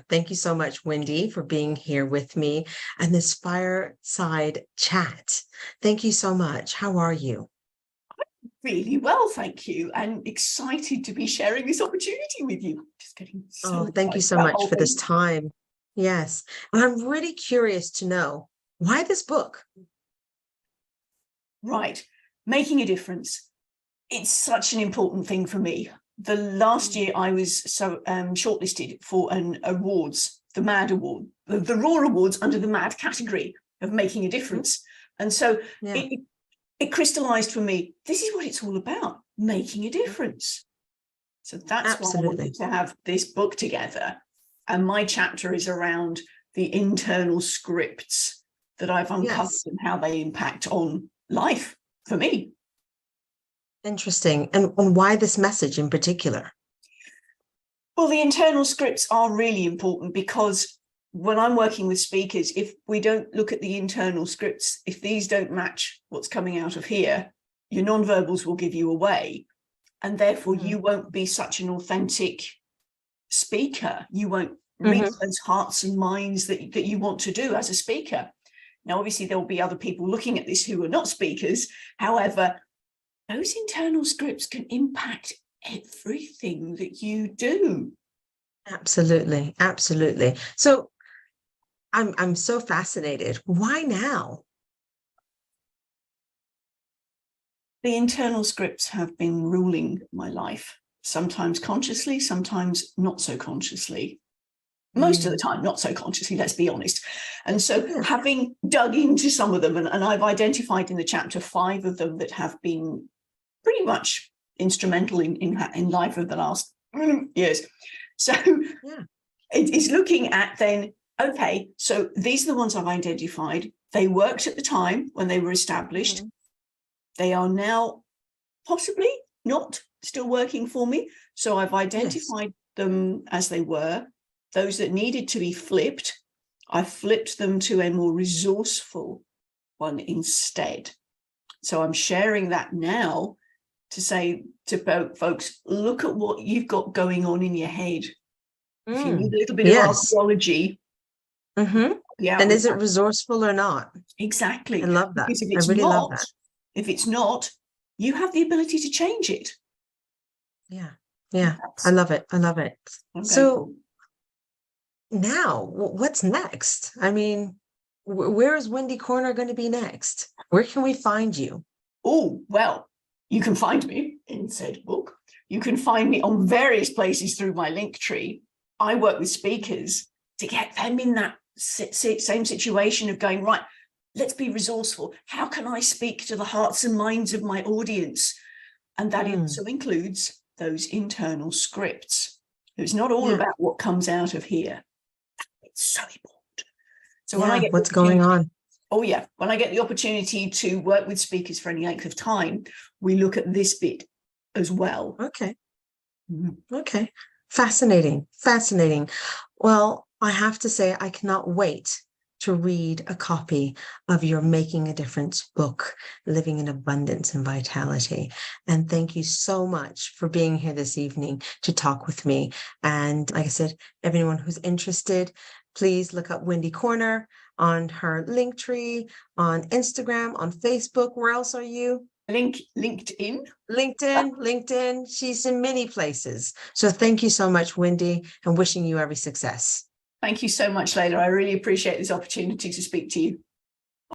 Thank you so much, Wendy, for being here with me and this fireside chat. Thank you so much. How are you? Really well, thank you, and excited to be sharing this opportunity with you. Just getting so Thank you so much for this time. Yes. And I'm really curious to know, why this book? Right. Making a difference. It's such an important thing for me. The last year I was shortlisted for an awards, the MAD Award, the Raw Awards under the MAD category of making a difference. And so it crystallized for me, this is what it's all about, making a difference. So that's why I wanted to have this book together. And my chapter is around the internal scripts that I've uncovered and how they impact on life for me. Interesting. And why this message in particular? Well, the internal scripts are really important because when I'm working with speakers, if we don't look at the internal scripts, if these don't match what's coming out of here, your nonverbals will give you away. And therefore you won't be such an authentic speaker. You won't reach those hearts and minds that you want to do as a speaker. Now, obviously, there will be other people looking at this who are not speakers. However, those internal scripts can impact everything that you do. Absolutely. Absolutely. So I'm so fascinated. Why now? The internal scripts have been ruling my life, sometimes consciously, sometimes not so consciously. Most of the time, not so consciously, let's be honest. And so having dug into some of them, and I've identified in the chapter 5 of them that have been pretty much instrumental in life of the last years. So it's looking at then, okay, so these are the ones I've identified. They worked at the time when they were established. They are now possibly not still working for me. So I've identified them as they were. Those that needed to be flipped, I flipped them to a more resourceful one instead. So I'm sharing that now to say to folks, look at what you've got going on in your head. If you need a little bit of archaeology. And is it resourceful or not? Exactly. I love that. Because if it's love that. If it's not, you have the ability to change it. Yeah. I love it. I love it. Okay. So now what's next? I mean, where is Wendy Corner going to be next? Where can we find you? Oh, well, you can find me in said book. You can find me on various places through my link tree. I work with speakers to get them in that same situation of going, right, let's be resourceful. How can I speak to the hearts and minds of my audience? And that also includes those internal scripts. It's not all about what comes out of here. It's so important. So when I get what's going on? When I get the opportunity to work with speakers for any length of time, we look at this bit as well. Okay. Fascinating. Well, I have to say, I cannot wait to read a copy of your Making a Difference book, Living in Abundance and Vitality. And thank you so much for being here this evening to talk with me. And like I said, everyone who's interested, please look up Wendy Corner on her link tree, on Instagram, on Facebook. Where else are you? LinkedIn. She's in many places. So thank you so much, Wendy, and wishing you every success. Thank you so much, Laila. I really appreciate this opportunity to speak to you.